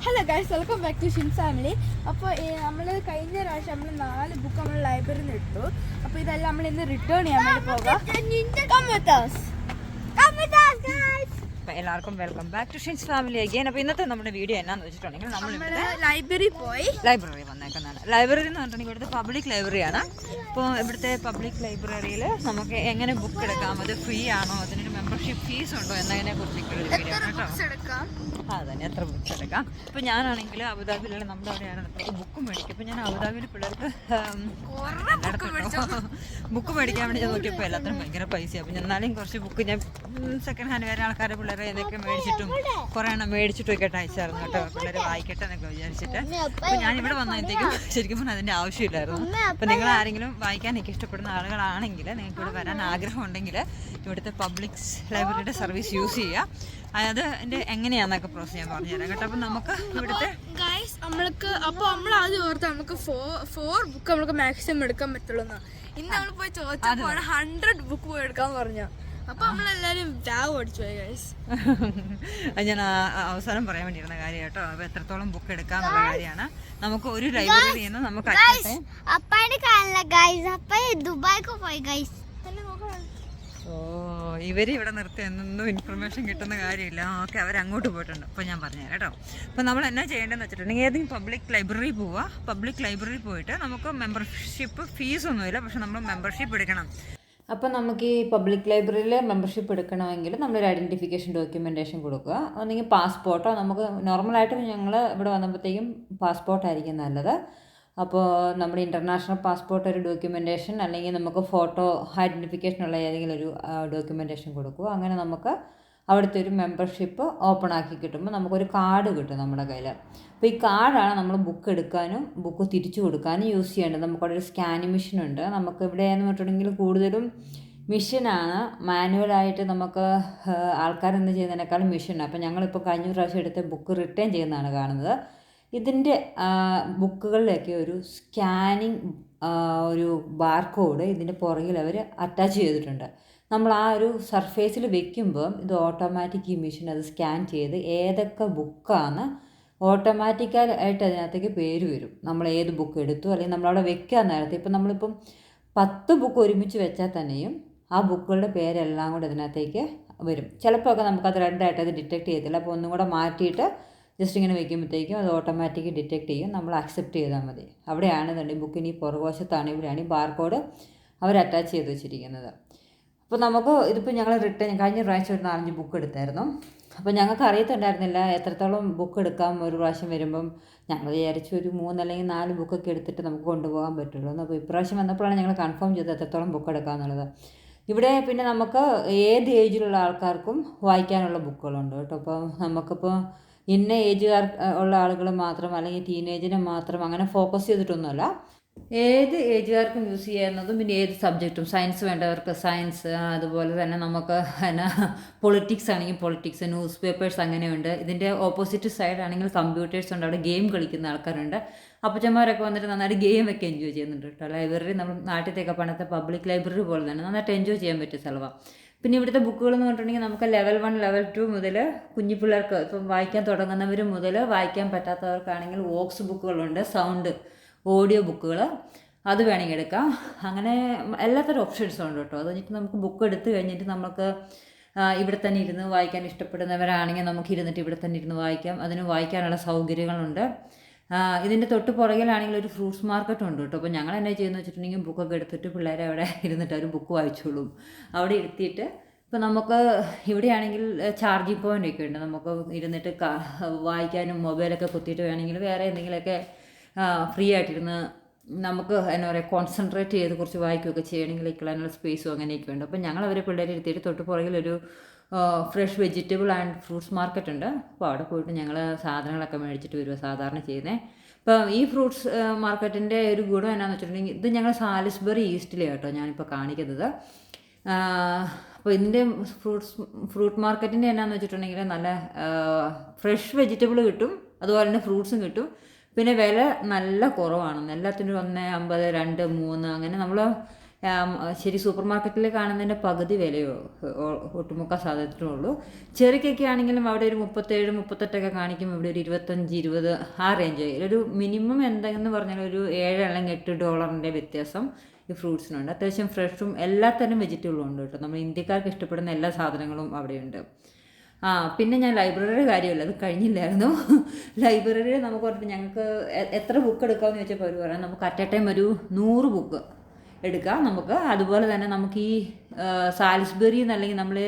Hello guys, welcome back to Shin family. അപ്പോൾ നമ്മൾ കഴിഞ്ഞ പ്രാവശ്യം നമ്മൾ 4 ബുക്ക് നമ്മൾ ലൈബ്രറിയിൽ നിന്ന് എടുത്തു. അപ്പോൾ ഇതെല്ലാം നമ്മൾ ഇന്ന് റിട്ടേൺ ചെയ്യാൻ വേണ്ടി പോകാം. എല്ലാവർക്കും welcome back to Shin's family again. അപ്പോൾ ഇന്നത്തെ നമ്മുടെ വീഡിയോ എന്നാന്ന് വെച്ചിട്ടുണ്ടെങ്കിൽ നമ്മൾ ലൈബ്രറി വന്നേക്കുന്നതാണ്. ലൈബ്രറി എന്ന് പറഞ്ഞിട്ടുണ്ടെങ്കിൽ ഇവിടുത്തെ പബ്ലിക് ലൈബ്രറിയാണ്. അപ്പോൾ ഇവിടുത്തെ പബ്ലിക് ലൈബ്രറിയിൽ നമുക്ക് എങ്ങനെ ബുക്ക് എടുക്കാം, അത് ഫ്രീ ആണോ, അതിനൊരു മെമ്പർഷിപ്പ് ഫീസ് ഉണ്ടോ എന്നതിനെ കുറിച്ചൊക്കെയുള്ള വീഡിയോ ആണ് കേട്ടോ. അതന്നെ, എത്ര ബുക്സ് എടുക്കാം. ഇപ്പോൾ ഞാനാണെങ്കിൽ അബുദാബിയിലുള്ള നമ്മുടെ അവിടെയാണ് ബുക്ക് മേടിക്കും. അപ്പോൾ ഞാൻ അബുദാബിയിൽ പിള്ളേർക്ക് ബുക്ക് മേടിക്കാൻ വേണ്ടി നോക്കിയപ്പോൾ എല്ലാത്തിനും ഭയങ്കര പൈസയാണ്. അപ്പോൾ എന്നാലും കുറച്ച് ബുക്ക് ഞാൻ സെക്കൻഡ് ഹാൻഡ് വേറെ ആൾക്കാരെ പിള്ളേരെ ഇതൊക്കെ മേടിച്ചിട്ടും കുറേ എണ്ണം മേടിച്ചിട്ടും ഒക്കെ അയച്ചായിരുന്നു കേട്ടോ, പിള്ളേർ വായിക്കട്ടെ എന്നൊക്കെ വിചാരിച്ചിട്ട്. അപ്പോൾ ഞാനിവിടെ വന്നപ്പോഴത്തേക്കും ശരിക്കും പറഞ്ഞാൽ അതിൻ്റെ ആവശ്യമില്ലായിരുന്നു. അപ്പോൾ നിങ്ങൾ ആരെങ്കിലും വായിക്കാനൊക്കെ ഇഷ്ടപ്പെടുന്ന ആളുകളാണെങ്കിൽ, നിങ്ങൾക്ക് ഇവിടെ വരാൻ ആഗ്രഹം ഉണ്ടെങ്കിൽ ഇവിടുത്തെ പബ്ലിക് ലൈബ്രറിയുടെ സർവീസ് യൂസ് ചെയ്യുക. അത് എൻ്റെ എങ്ങനെയാണെന്നൊക്കെ പ്രോസസ് ഞാൻ പറഞ്ഞുതരാം കേട്ടോ. അപ്പം നമുക്ക് ഇവിടുത്തെ നമ്മൾ ആദ്യം ഓർത്ത് നമുക്ക് 4 ബുക്ക് നമുക്ക് മാക്സിമം എടുക്കാൻ പറ്റുള്ളൂ. ഇന്ന് നമ്മൾ പോയി ചോദിച്ചപ്പോൾ 100 ബുക്ക് പോയി എടുക്കാന്ന് പറഞ്ഞു. അപ്പൊ നമ്മളെല്ലാരും ബാഗ് ഓടിച്ചു പോയി ഗൈസ്. അത് ഞാൻ അവസാനം പറയാൻ വേണ്ടിയിരുന്ന കാര്യം കേട്ടോ. അപ്പൊ എത്രത്തോളം ബുക്ക് എടുക്കാന്നുള്ള കാര്യമാണ്. നമുക്ക് ഒരു ലൈബ്രറിയിൽ നിന്ന് നമുക്ക് ദുബായിക്ക് പോയി ഗൈസ്. ഓ, ഇവര് ഇവിടെ നിർത്തി എന്നൊന്നും ഇൻഫർമേഷൻ കിട്ടുന്ന കാര്യമില്ല. ഓക്കെ, അവരങ്ങോട്ട് പോയിട്ടുണ്ട്. അപ്പോൾ ഞാൻ പറഞ്ഞുതരാം കേട്ടോ. അപ്പോൾ നമ്മൾ എന്നാ ചെയ്യേണ്ടതെന്ന് വെച്ചിട്ടുണ്ടെങ്കിൽ ഏതെങ്കിലും പബ്ലിക് ലൈബ്രറി പോവുക. പബ്ലിക് ലൈബ്രറി പോയിട്ട് നമുക്ക് മെമ്പർഷിപ്പ് ഫീസൊന്നുമില്ല, പക്ഷെ നമ്മൾ മെമ്പർഷിപ്പ് എടുക്കണം. അപ്പോൾ നമുക്ക് ഈ പബ്ലിക് ലൈബ്രറിയിൽ മെമ്പർഷിപ്പ് എടുക്കണമെങ്കിൽ നമ്മളൊരു ഐഡൻറ്റിഫിക്കേഷൻ ഡോക്യുമെൻറ്റേഷൻ കൊടുക്കുക. ഒന്നെങ്കിൽ പാസ്പോർട്ടോ, നമുക്ക് നോർമലായിട്ടും ഞങ്ങൾ ഇവിടെ വന്നപ്പോഴത്തേക്കും പാസ്പോർട്ടായിരിക്കും നല്ലത്. അപ്പോൾ നമ്മുടെ ഇൻ്റർനാഷണൽ പാസ്പോർട്ട് ഒരു ഡോക്യുമെൻറ്റേഷൻ, അല്ലെങ്കിൽ നമുക്ക് ഫോട്ടോ ഐഡൻറ്റിഫിക്കേഷനുള്ള ഏതെങ്കിലും ഒരു ഡോക്യുമെൻറ്റേഷൻ കൊടുക്കുക. അങ്ങനെ നമുക്ക് അവിടുത്തെ ഒരു മെമ്പർഷിപ്പ് ഓപ്പൺ ആക്കി കിട്ടുമ്പോൾ നമുക്കൊരു കാർഡ് കിട്ടും നമ്മുടെ കയ്യിൽ. അപ്പോൾ ഈ കാർഡാണ് നമ്മൾ ബുക്ക് എടുക്കാനും ബുക്ക് തിരിച്ചു കൊടുക്കാനും യൂസ് ചെയ്യേണ്ടത്. നമുക്കവിടെ ഒരു സ്കാനിങ് മെഷീനുണ്ട്. നമുക്ക് ഇവിടെയെന്ന് പറഞ്ഞിട്ടുണ്ടെങ്കിൽ കൂടുതലും മെഷീനാണ്. മാനുവലായിട്ട് നമുക്ക് ആൾക്കാരെന്ത് ചെയ്യുന്നതിനേക്കാളും മെഷീനാണ്. അപ്പോൾ ഞങ്ങളിപ്പോൾ കഴിഞ്ഞ പ്രാവശ്യം എടുത്ത ബുക്ക് റിട്ടേൺ ചെയ്യുന്നതാണ് കാണുന്നത്. ഇതിൻ്റെ ബുക്കുകളിലൊക്കെ ഒരു സ്കാനിങ് ഒരു ബാർകോഡ് ഇതിൻ്റെ പുറകിൽ അവർ അറ്റാച്ച് ചെയ്തിട്ടുണ്ട്. നമ്മൾ ആ ഒരു സർഫേസിൽ വെക്കുമ്പോൾ ഇത് ഓട്ടോമാറ്റിക് ഈ മെഷീൻ അത് സ്കാൻ ചെയ്ത് ഏതൊക്കെ ബുക്കാണ് ഓട്ടോമാറ്റിക്കായിട്ട് അതിനകത്തേക്ക് പേര് വരും. നമ്മൾ ഏത് ബുക്ക് എടുത്തു, അല്ലെങ്കിൽ നമ്മളവിടെ വെക്കാൻ നേരത്തെ ഇപ്പം നമ്മളിപ്പം 10 ബുക്ക് ഒരുമിച്ച് വെച്ചാൽ തന്നെയും ആ ബുക്കുകളുടെ പേരെല്ലാം കൂടെ ഇതിനകത്തേക്ക് വരും. ചിലപ്പോൾ ഒക്കെ നമുക്കത് റെഡായിട്ട് അത് ഡിറ്റക്ട് ചെയ്യത്തില്ല. അപ്പോൾ ഒന്നും കൂടെ മാറ്റിയിട്ട് ജസ്റ്റ് ഇങ്ങനെ വെക്കുമ്പോഴത്തേക്കും അത് ഓട്ടോമാറ്റിക് ഡിറ്റക്ട് ചെയ്യും. നമ്മൾ അക്സെപ്റ്റ് ചെയ്താൽ മതി. അവിടെയാണ് ഇതുണ്ട് ബുക്കിന് ഈ പുറകുവശത്താണ്, ഇവിടെയാണ് ഈ ബാർകോഡ് അവർ അറ്റാച്ച് ചെയ്ത് വെച്ചിരിക്കുന്നത്. അപ്പോൾ നമുക്ക് ഇതിപ്പോൾ ഞങ്ങൾ റിട്ടേൺ കഴിഞ്ഞ പ്രാവശ്യം ഒരു 4-5 ബുക്ക് എടുത്തായിരുന്നു. അപ്പോൾ ഞങ്ങൾക്ക് അറിയത്തുണ്ടായിരുന്നില്ല എത്രത്തോളം ബുക്ക് എടുക്കാം ഒരു പ്രാവശ്യം വരുമ്പം. ഞങ്ങൾ വിചാരിച്ചു ഒരു 3 അല്ലെങ്കിൽ 4 ബുക്കൊക്കെ എടുത്തിട്ട് നമുക്ക് കൊണ്ടുപോകാൻ പറ്റുള്ളൂ. അപ്പോൾ ഇപ്രാവശ്യം വന്നപ്പോഴാണ് ഞങ്ങൾ കൺഫേം ചെയ്തത് എത്രത്തോളം ബുക്ക് എടുക്കാമെന്നുള്ളത്. ഇവിടെ പിന്നെ നമുക്ക് ഏത് ഏജിലുള്ള ആൾക്കാർക്കും വായിക്കാനുള്ള ബുക്കുകളുണ്ട് കേട്ടോ. അപ്പോൾ നമുക്കിപ്പോൾ ഇന്ന ഏജുകാർ ഉള്ള ആളുകൾ മാത്രം, അല്ലെങ്കിൽ ടീനേജിനെ മാത്രം അങ്ങനെ ഫോക്കസ് ചെയ്തിട്ടൊന്നുമല്ല, ഏത് ഏജുകാർക്കും യൂസ് ചെയ്യാവുന്നതും. പിന്നെ ഏത് സബ്ജക്റ്റും, സയൻസ് വേണ്ടവർക്ക് സയൻസ്, അതുപോലെ തന്നെ നമുക്ക് പൊളിറ്റിക്സ് ആണെങ്കിൽ പൊളിറ്റിക്സ്, ന്യൂസ് പേപ്പേഴ്സ് അങ്ങനെയുണ്ട്. ഇതിൻ്റെ ഓപ്പോസിറ്റ് സൈഡ് ആണെങ്കിൽ കമ്പ്യൂട്ടേഴ്സ് ഉണ്ട്. അവിടെ ഗെയിം കളിക്കുന്ന ആൾക്കാരുണ്ട്. അപ്പച്ചന്മാരൊക്കെ വന്നിട്ട് നന്നായിട്ട് ഗെയിമൊക്കെ എൻജോയ് ചെയ്യുന്നുണ്ട് കേട്ടോ. ലൈബ്രറി നമ്മൾ നാട്ടിലത്തേക്ക് പണ്ടത്തെ പബ്ലിക് ലൈബ്രറി പോലെ തന്നെ നന്നായിട്ട് എൻജോയ് ചെയ്യാൻ പറ്റിയ സ്ഥലമാണ്. പിന്നെ ഇവിടുത്തെ ബുക്കുകൾ എന്ന് പറഞ്ഞിട്ടുണ്ടെങ്കിൽ നമുക്ക് ലെവൽ 1 ലെവൽ 2 മുതൽ കുഞ്ഞു പിള്ളേർക്ക് ഇപ്പം വായിക്കാൻ തുടങ്ങുന്നവർ മുതൽ വായിക്കാൻ പറ്റാത്തവർക്കാണെങ്കിൽ വോക്സ് ബുക്കുകളുണ്ട്, സൗണ്ട് ഓഡിയോ ബുക്കുകൾ, അത് വേണമെങ്കിൽ എടുക്കാം. അങ്ങനെ എല്ലാത്തരം ഓപ്ഷൻസും ഉണ്ട് കേട്ടോ. അത് കഴിഞ്ഞിട്ട് നമുക്ക് ബുക്ക് എടുത്ത് കഴിഞ്ഞിട്ട് നമുക്ക് ഇവിടെ തന്നെ ഇരുന്ന് വായിക്കാൻ ഇഷ്ടപ്പെടുന്നവരാണെങ്കിൽ നമുക്ക് ഇരുന്നിട്ട് ഇവിടെ തന്നെ ഇരുന്ന് വായിക്കാം. അതിന് വായിക്കാനുള്ള സൗകര്യങ്ങളുണ്ട്. ഇതിൻ്റെ തൊട്ട് പുറകിലാണെങ്കിൽ ഒരു ഫ്രൂട്ട്സ് മാർക്കറ്റ് ഉണ്ട് കേട്ടോ. അപ്പോൾ ഞങ്ങൾ എന്നാ ചെയ്യുന്നത് വെച്ചിട്ടുണ്ടെങ്കിൽ ബുക്കൊക്കെ എടുത്തിട്ട് പിള്ളേരെ അവിടെ ഇരുന്നിട്ട് അവർ ബുക്ക് വായിച്ചോളും. അവിടെ ഇരുത്തിയിട്ട് ഇപ്പോൾ നമുക്ക് ഇവിടെയാണെങ്കിൽ ചാർജിങ് പോയിൻ്റ് ഒക്കെ ഉണ്ട്. നമുക്ക് ഇരുന്നിട്ട് വായിക്കാനും മൊബൈലൊക്കെ കുത്തിയിട്ട് വേണമെങ്കിൽ വേറെ എന്തെങ്കിലുമൊക്കെ ഫ്രീ ആയിട്ടിരുന്ന് നമുക്ക് എന്നാ പറയുക കോൺസെൻട്രേറ്റ് ചെയ്ത് കുറച്ച് വായിക്കുകയൊക്കെ ചെയ്യണമെങ്കിൽ ഇരിക്കാനുള്ള സ്പേസും അങ്ങനെയൊക്കെ ഉണ്ട്. അപ്പോൾ ഞങ്ങൾ അവരെ പിള്ളേരെ ഇരുത്തിയിട്ട് തൊട്ട് പുറകിലൊരു fresh vegetable and fruits market ഉണ്ട്. അപ്പോൾ അവിടെ പോയിട്ട് ഞങ്ങൾ സാധനങ്ങളൊക്കെ മേടിച്ചിട്ട് വരിക സാധാരണ ചെയ്യുന്നത്. ഇപ്പം ഈ ഫ്രൂട്ട്സ് മാർക്കറ്റിൻ്റെ ഒരു ഗുണം എന്നാന്ന് വെച്ചിട്ടുണ്ടെങ്കിൽ ഇത് ഞങ്ങൾ സാലിസ്ബറി ഈസ്റ്റിലാണ് കേട്ടോ ഞാനിപ്പോൾ കാണിക്കുന്നത്. അപ്പോൾ ഇതിൻ്റെ ഫ്രൂട്ട് മാർക്കറ്റിൻ്റെ എന്നാന്ന് വെച്ചിട്ടുണ്ടെങ്കിൽ നല്ല ഫ്രഷ് വെജിറ്റബിൾ കിട്ടും, അതുപോലെ തന്നെ ഫ്രൂട്ട്സും കിട്ടും. പിന്നെ വില നല്ല കുറവാണ്. എല്ലാത്തിനും 1.50, 2, 3 അങ്ങനെ നമ്മൾ ശരി സൂപ്പർ മാർക്കറ്റിൽ കാണുന്നതിൻ്റെ പകുതി വിലയോ ഒട്ടുമുക്ക സാധനത്തിനുള്ളൂ. ചെറിയൊക്കെ ആണെങ്കിലും അവിടെ ഒരു 37, 38 കാണിക്കും, ഇവിടെ ഒരു 25, 20 ആ റേഞ്ച്. ഒരു മിനിമം എന്തെന്ന് പറഞ്ഞാൽ ഒരു $7 അല്ലെങ്കിൽ $8 വ്യത്യാസം ഈ ഫ്രൂട്ട്സിനുണ്ട്. അത്യാവശ്യം ഫ്രഷും എല്ലാത്തരം വെജിറ്റബിളും ഉണ്ട് കേട്ടോ. നമ്മൾ ഇന്ത്യക്കാർക്ക് ഇഷ്ടപ്പെടുന്ന എല്ലാ സാധനങ്ങളും അവിടെയുണ്ട്. പിന്നെ ഞാൻ ലൈബ്രറിയുടെ കാര്യമില്ല, അത് കഴിഞ്ഞില്ലായിരുന്നു. ലൈബ്രറിയിൽ നമുക്ക് പറഞ്ഞിട്ട് ഞങ്ങൾക്ക് എത്ര ബുക്ക് എടുക്കാമെന്ന് ചോദിച്ചപ്പോൾ അവർ പറയാം നമുക്ക് അറ്റ് എ ടൈം ഒരു 100 ബുക്ക് എടുക്കാം നമുക്ക്. അതുപോലെ തന്നെ നമുക്ക് ഈ സാലിസ്ബറി എന്നല്ലെങ്കിൽ നമ്മൾ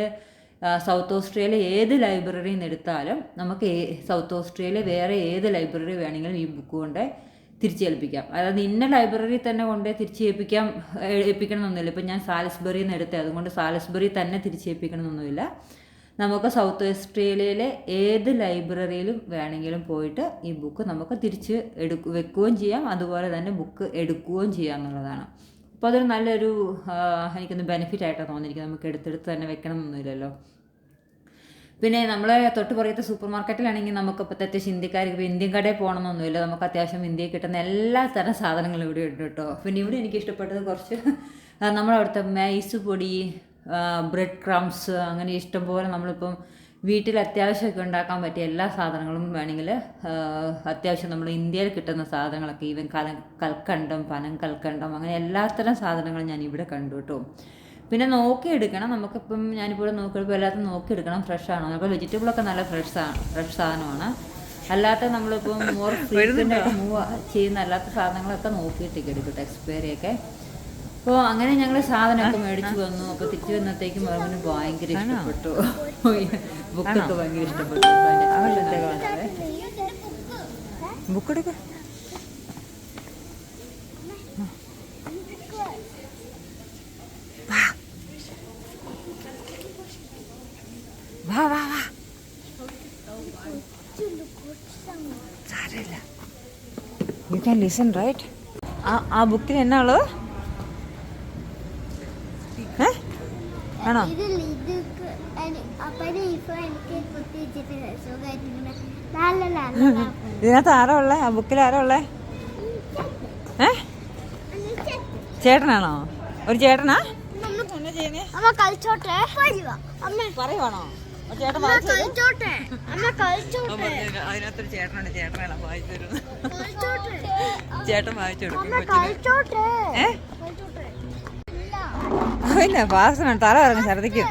സൗത്ത് ഓസ്ട്രേലിയ ഏത് ലൈബ്രറിയിൽ നിന്ന് എടുത്താലും നമുക്ക് സൗത്ത് ഓസ്ട്രേലിയ വേറെ ഏത് ലൈബ്രറി വേണമെങ്കിലും ഈ ബുക്ക് കൊണ്ട് തിരിച്ചേൽപ്പിക്കാം. അതായത് ഇന്ന ലൈബ്രറി തന്നെ കൊണ്ട് ഏൽപ്പിക്കണം എന്നൊന്നുമില്ല. ഇപ്പം ഞാൻ സാലിസ്ബറിയിൽ നിന്ന് എടുത്തത്, അതുകൊണ്ട് സാലിസ്ബറി തന്നെ തിരിച്ചേൽപ്പിക്കണം എന്നൊന്നുമില്ല. നമുക്ക് സൗത്ത് ഓസ്ട്രേലിയയിലെ ഏത് ലൈബ്രറിയിലും വേണമെങ്കിലും പോയിട്ട് ഈ ബുക്ക് നമുക്ക് തിരിച്ച് വെക്കുകയും ചെയ്യാം, അതുപോലെ തന്നെ ബുക്ക് എടുക്കുകയും ചെയ്യാം എന്നുള്ളതാണ്. അപ്പോൾ അതൊരു നല്ലൊരു എനിക്കൊന്ന് ബെനിഫിറ്റ് ആയിട്ടാണ് തോന്നിയിരിക്കുന്നത്. നമുക്ക് എടുത്തെടുത്ത് തന്നെ വെക്കണം എന്നൊന്നുമില്ലല്ലോ. പിന്നെ നമ്മളെ തൊട്ട് പുറത്തെ സൂപ്പർ മാർക്കറ്റിലാണെങ്കിൽ നമുക്ക് ഇപ്പോൾ അത്യാവശ്യം ഇന്ത്യക്കാർക്ക് ഇപ്പോൾ ഇന്ത്യൻ കടയിൽ പോകണമെന്നൊന്നുമില്ല. നമുക്ക് അത്യാവശ്യം ഇന്ത്യയിൽ കിട്ടുന്ന എല്ലാ തരം സാധനങ്ങളും ഇവിടെ ഉണ്ട് കേട്ടോ. പിന്നെ ഇവിടെ എനിക്ക് ഇഷ്ടപ്പെട്ടത് കുറച്ച് നമ്മളവിടുത്തെ മൈസ് പൊടി, ബ്രെഡ് ക്രംസ്, അങ്ങനെ ഇഷ്ടംപോലെ നമ്മളിപ്പം വീട്ടിൽ അത്യാവശ്യമൊക്കെ ഉണ്ടാക്കാൻ പറ്റിയ എല്ലാ സാധനങ്ങളും വേണമെങ്കിൽ അത്യാവശ്യം നമ്മൾ ഇന്ത്യയിൽ കിട്ടുന്ന സാധനങ്ങളൊക്കെ, ഈവൻ കൽക്കണ്ടം, പനം കൽക്കണ്ടം, അങ്ങനെ എല്ലാത്തരം സാധനങ്ങളും ഞാൻ ഇവിടെ കണ്ടു കേട്ടോ. പിന്നെ നോക്കിയെടുക്കണം, നമുക്കിപ്പം ഞാനിപ്പോൾ നോക്കിയപ്പോൾ എല്ലാത്തും നോക്കിയെടുക്കണം ഫ്രഷ് ആണോ. നമുക്ക് വെജിറ്റബിളൊക്കെ നല്ല ഫ്രഷ് സാധനമാണ്. അല്ലാത്ത നമ്മളിപ്പം മോർ ഫ്രീക്വൻ്റായിട്ട് മൂവ് ചെയ്യുന്ന അല്ലാത്ത സാധനങ്ങളൊക്കെ നോക്കിയിട്ടേക്ക് എടുക്കട്ടെ, എക്സ്പയറിയൊക്കെ. അപ്പോൾ അങ്ങനെ ഞങ്ങൾ സാധനമൊക്കെ മേടിച്ച് വന്നു. അപ്പോൾ തിരിച്ചു വന്നത്തേക്കും അവന് ഭയങ്കര ഇഷ്ടപ്പെട്ടു, ബുക്കൊക്കെ ഭയങ്കര ഇഷ്ടപ്പെട്ടു. ബുക്ക് എടുക്ക വാ വാ വാ, സാരമില്ല, യു ക്യാൻ ലിസൺ റൈറ്റ്. ആ ബുക്കിൽ എന്നാ ഉള്ളത്? ആണോ? ഇതിനകത്ത് ആരാ ഉള്ളേ? ആ ബുക്കിൽ ആരാ ഉള്ളേ? ചേട്ടനാണോ? ഒരു ചേട്ടനാ? പറയുവാണോ? അതിനകത്തൊരു ചേട്ടനുണ്ട്, ചേട്ടനാണ് വായിച്ചു തരുന്നത്. ചേട്ടൻ വായിച്ചു കൊടുക്കും. ഇല്ല, പാസ്സാണ്. തല ഇറങ്ങും, ഛർദിക്കും.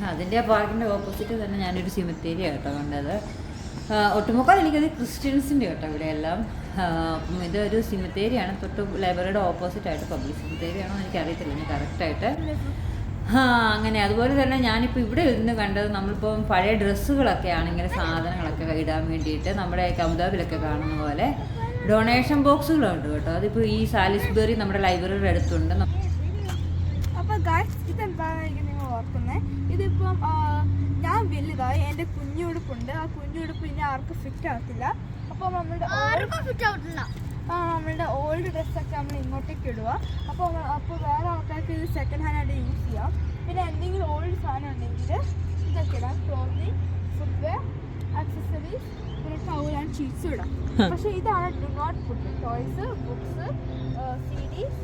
അതിൻ്റെ പാർക്കിൻ്റെ ഓപ്പോസിറ്റ് തന്നെ ഞാനൊരു സിമിത്തേരി കേട്ടോ കണ്ടത്. ഒട്ടുമുക്കാൽ എനിക്കത് ക്രിസ്ത്യൻസിൻ്റെ കേട്ടോ ഇവിടെ എല്ലാം. അപ്പം ഇതൊരു സിമിത്തേരിയാണ്, തൊട്ട് ലൈബ്രറിയുടെ ഓപ്പോസിറ്റായിട്ട്. പബ്ലിക് സിമിത്തേരിയാണോ എനിക്കറിയത്തില്ല ഇനി കറക്റ്റായിട്ട്. അങ്ങനെ അതുപോലെ തന്നെ ഞാനിപ്പോൾ ഇവിടെ ഇരുന്ന് കണ്ടത്, നമ്മളിപ്പം പഴയ ഡ്രസ്സുകളൊക്കെ ആണെങ്കിൽ സാധനങ്ങളൊക്കെ ഇടാൻ വേണ്ടിയിട്ട് നമ്മുടെ അബുദാബിയിലൊക്കെ കാണുന്ന പോലെ ഡൊണേഷൻ ബോക്സുകളുണ്ട് കേട്ടോ. അതിപ്പോൾ ഈ സാലിസ്ബറി നമ്മുടെ ലൈബ്രറിയുടെ അടുത്തുണ്ട്. അപ്പോൾ ഗൈസ്, ഇതെന്താണ് നിങ്ങൾ ഓർക്കുന്നത്? ഇതിപ്പം ഞാൻ വലുതായി, എൻ്റെ കുഞ്ഞുടുപ്പുണ്ട്. ആ കുഞ്ഞുടുപ്പ് ഇനി ആർക്കും ഫിറ്റ് ആകത്തില്ല. അപ്പോൾ നമ്മളുടെ ഓൾഡ് ഡ്രസ്സൊക്കെ നമ്മൾ ഇങ്ങോട്ടേക്ക് ഇടുക. അപ്പോൾ വേറെ ആൾക്കാർക്ക് ഇത് സെക്കൻഡ് ഹാൻഡ് ആയിട്ട് യൂസ് ചെയ്യാം. പിന്നെ എന്തെങ്കിലും ഓൾഡ് സാധനം ഉണ്ടെങ്കിൽ ഇതൊക്കെ ഇടാം. ക്ലോത്തിങ്, ഫുട്വെയർ, ആക്സസറീസ്, പിന്നെ ടൗൽ ആൻഡ് ഷീറ്റ്സും ഇടാം. പക്ഷേ ഇതാണ് do not put. Toys, books, CDs,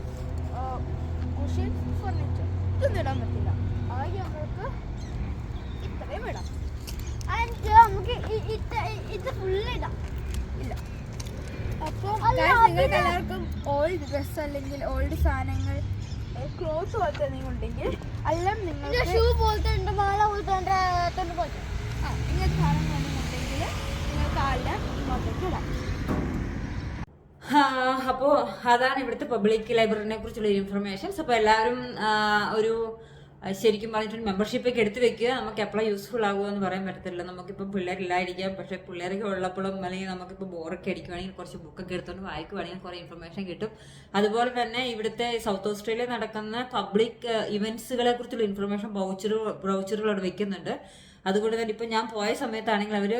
cushions, furniture, ഇതൊന്നും ഇടാൻ പറ്റില്ല. ആകെ നമ്മൾക്ക് ഇത്രയും ഇടാം. നമുക്ക് ഇത് ഫുള്ള് ഇടാം. ഇല്ല. അപ്പോൾ നിങ്ങൾക്ക് എല്ലാവർക്കും ഓൾഡ് ഡ്രസ്സ് അല്ലെങ്കിൽ ഓൾഡ് സാധനങ്ങൾ, ക്ലോത്ത് പോലത്തെ എന്തെങ്കിലും ഉണ്ടെങ്കിൽ, എല്ലാം നിങ്ങൾക്ക് ഷൂ പോലത്തെ ഉണ്ട്, മാല പോലത്തെ ഇങ്ങനത്തെ സാധനങ്ങൾ ഉണ്ടെങ്കിൽ നിങ്ങൾക്ക് എല്ലാം ഇങ്ങോട്ടേക്ക് ഇടാം. അപ്പോൾ അതാണ് ഇവിടുത്തെ പബ്ലിക് ലൈബ്രറിനെ കുറിച്ചുള്ള ഇൻഫർമേഷൻസ്. അപ്പോൾ എല്ലാവരും ഒരു ശരിക്കും പറഞ്ഞിട്ട് മെമ്പർഷിപ്പൊക്കെ എടുത്ത് വെക്കുക. നമുക്ക് എപ്പോഴും യൂസ്ഫുൾ ആകുമെന്ന് പറയാൻ പറ്റത്തില്ല. നമുക്കിപ്പോൾ പിള്ളേരില്ലായിരിക്കാം, പക്ഷേ പിള്ളേരൊക്കെ ഉള്ളപ്പോഴും അല്ലെങ്കിൽ നമുക്കിപ്പോൾ ബോറൊക്കെ അടിക്കുവാണെങ്കിൽ കുറച്ച് ബുക്കൊക്കെ എടുത്തുകൊണ്ട് വായിക്കുവാണെങ്കിൽ കുറേ ഇൻഫർമേഷൻ കിട്ടും. അതുപോലെ തന്നെ ഇവിടുത്തെ സൗത്ത് ഓസ്ട്രേലിയ നടക്കുന്ന പബ്ലിക് ഇവൻറ്റ്സുകളെ കുറിച്ചുള്ള ഇൻഫർമേഷൻ ബ്രൗച്ചറുകൾ അവിടെ വെക്കുന്നുണ്ട്. അതുകൊണ്ട് തന്നെ ഇപ്പം ഞാൻ പോയ സമയത്താണെങ്കിൽ അവർ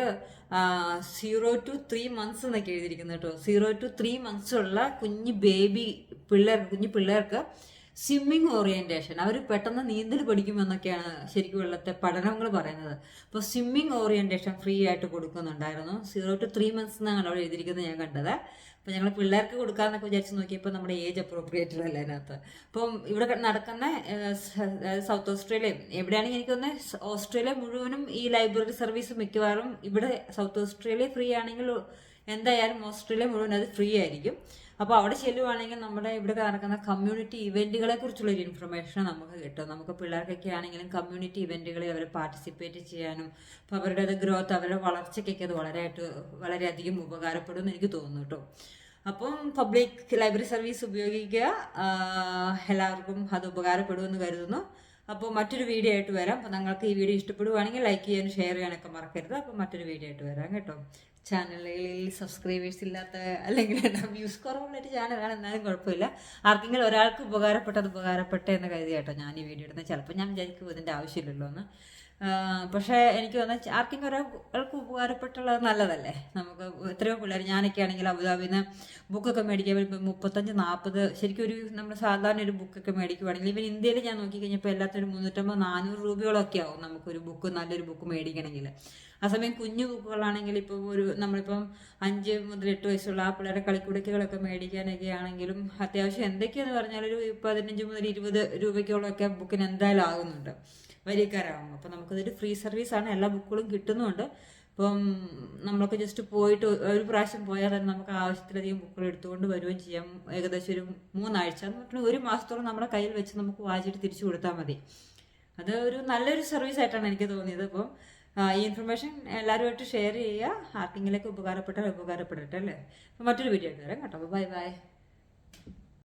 0 to 3 months എന്നൊക്കെ എഴുതിയിരിക്കുന്നു കേട്ടോ. 0 to 3 months ഉള്ള കുഞ്ഞു പിള്ളേർക്ക് സ്വിമ്മിങ് ഓറിയന്റേഷൻ. അവർ പെട്ടെന്ന് നീന്തൽ പഠിക്കുമെന്നൊക്കെയാണ് ശരിക്കും വെള്ളത്തെ പഠനങ്ങൾ പറയുന്നത്. അപ്പോൾ സ്വിമ്മിങ് ഓറിയന്റേഷൻ ഫ്രീ ആയിട്ട് കൊടുക്കുന്നുണ്ടായിരുന്നു. 0 to 3 months എന്നാണ് അവിടെ എഴുതിയിരിക്കുന്നത് ഞാൻ കണ്ടത്. അപ്പോൾ ഞങ്ങൾ പിള്ളേർക്ക് കൊടുക്കാമെന്നൊക്കെ വിചാരിച്ച് നോക്കിയപ്പോൾ നമ്മുടെ ഏജ് അപ്രോപ്രിയേറ്റഡ് അല്ല അതിനകത്ത്. അപ്പം ഇവിടെ നടക്കുന്ന സൗത്ത് ഓസ്ട്രേലിയ എവിടെയാണെങ്കിൽ എനിക്കൊന്ന് ഓസ്ട്രേലിയ മുഴുവനും ഈ ലൈബ്രറി സർവീസ് മിക്കവാറും ഇവിടെ സൗത്ത് ഓസ്ട്രേലിയ ഫ്രീ ആണെങ്കിൽ എന്തായാലും ഓസ്ട്രേലിയ മുഴുവൻ അത് ഫ്രീ ആയിരിക്കും. അപ്പോൾ അവിടെ ചെല്ലുവാണെങ്കിൽ നമ്മുടെ ഇവിടെ നടക്കുന്ന കമ്മ്യൂണിറ്റി ഇവൻറ്റുകളെ കുറിച്ചുള്ളൊരു ഇൻഫർമേഷൻ നമുക്ക് കിട്ടും. നമുക്ക് പിള്ളേർക്കൊക്കെ ആണെങ്കിലും കമ്മ്യൂണിറ്റി ഇവൻറ്റുകളിൽ അവർ പാർട്ടിസിപ്പേറ്റ് ചെയ്യാനും അപ്പോൾ അവരുടെ ഗ്രോത്ത് അവരുടെ വളർച്ചയ്ക്കൊക്കെ അത് വളരെയധികം ഉപകാരപ്പെടുമെന്ന് എനിക്ക് തോന്നുന്നു കേട്ടോ. അപ്പം പബ്ലിക് ലൈബ്രറി സർവീസ് ഉപയോഗിക്കുക, എല്ലാവർക്കും അത് ഉപകാരപ്പെടുമെന്ന് കരുതുന്നു. അപ്പോൾ മറ്റൊരു വീഡിയോ ആയിട്ട് വരാം. അപ്പോൾ നിങ്ങൾക്ക് ഈ വീഡിയോ ഇഷ്ടപ്പെടുവാണെങ്കിൽ ലൈക്ക് ചെയ്യാനും ഷെയർ ചെയ്യാനൊക്കെ മറക്കരുത്. അപ്പോൾ മറ്റൊരു വീഡിയോ ആയിട്ട് വരാം കേട്ടോ. ചാനലിൽ സബ്സ്ക്രൈബേഴ്സ് ഇല്ലാത്ത അല്ലെങ്കിൽ വ്യൂസ് കുറവുള്ളൊരു ചാനലാണ്, എന്നാലും കുഴപ്പമില്ല. ആർക്കെങ്കിലും ഒരാൾക്ക് ഉപകാരപ്പെട്ടെ എന്ന് കരുതി കേട്ടോ ഞാൻ ഈ വീഡിയോ ഇടുന്നത്. ചിലപ്പോൾ ഞാൻ വിചാരിക്കും ഇതിൻ്റെ ആവശ്യമില്ലല്ലോ എന്ന്. പക്ഷേ എനിക്ക് തോന്നുന്നത് ആർക്കെങ്കിലും ഒരാൾക്ക് ഉപകാരപ്പെട്ടുള്ളത് നല്ലതല്ലേ. നമുക്ക് എത്രയോ പിള്ളേർ, ഞാനൊക്കെ ആണെങ്കിൽ അബുദാബിയിൽ നിന്ന് ബുക്കൊക്കെ മേടിക്കാൻ വരുമ്പോൾ 35-40 ശരിക്കും ഒരു നമ്മൾ സാധാരണ ഒരു ബുക്കൊക്കെ മേടിക്കുവാണെങ്കിൽ ഇവൻ ഇന്ത്യയിൽ ഞാൻ നോക്കിക്കഴിഞ്ഞപ്പോൾ എല്ലാത്തിനും 350-400 രൂപയോളൊക്കെ ആവും നമുക്കൊരു ബുക്ക്, നല്ലൊരു ബുക്ക് മേടിക്കണമെങ്കിൽ. ആ സമയം കുഞ്ഞു ബുക്കുകളാണെങ്കിൽ ഇപ്പോൾ നമ്മളിപ്പം 5 മുതൽ 8 വയസ്സുള്ള ആ പിള്ളേരുടെ കളിക്കുടുക്കുകളൊക്കെ മേടിക്കാനൊക്കെ ആണെങ്കിലും അത്യാവശ്യം എന്തൊക്കെയാന്ന് പറഞ്ഞാൽ ഒരു 15 മുതൽ 20 രൂപയ്ക്കോളമൊക്കെ ബുക്കിന് എന്തായാലും ആകുന്നുണ്ട് വരിക്കാരാകും. അപ്പോൾ നമുക്കതൊരു ഫ്രീ സർവീസാണ്, എല്ലാ ബുക്കുകളും കിട്ടുന്നുമുണ്ട്. ഇപ്പം നമ്മളൊക്കെ ജസ്റ്റ് പോയിട്ട് ഒരു പ്രാവശ്യം പോയാൽ തന്നെ നമുക്ക് ആവശ്യത്തിലധികം ബുക്കുകൾ എടുത്തുകൊണ്ട് വരികയും ചെയ്യാം. ഏകദേശം ഒരു 3 ആഴ്ച എന്ന് പറഞ്ഞാൽ 1 മാസത്തോളം നമ്മുടെ കയ്യിൽ വെച്ച് നമുക്ക് വായിച്ചിട്ട് തിരിച്ചു കൊടുത്താൽ മതി. അത് ഒരു നല്ലൊരു സർവീസ് ആയിട്ടാണ് എനിക്ക് തോന്നിയത്. അപ്പം ഈ ഇൻഫർമേഷൻ എല്ലാവരുമായിട്ട് ഷെയർ ചെയ്യുക. ആർക്കെങ്കിലൊക്കെ ഉപകാരപ്പെട്ടാൽ ഉപകാരപ്പെടട്ടെ അല്ലേ. അപ്പോൾ മറ്റൊരു വീഡിയോ ആയിട്ട് വരാം കേട്ടോ. Bye bye.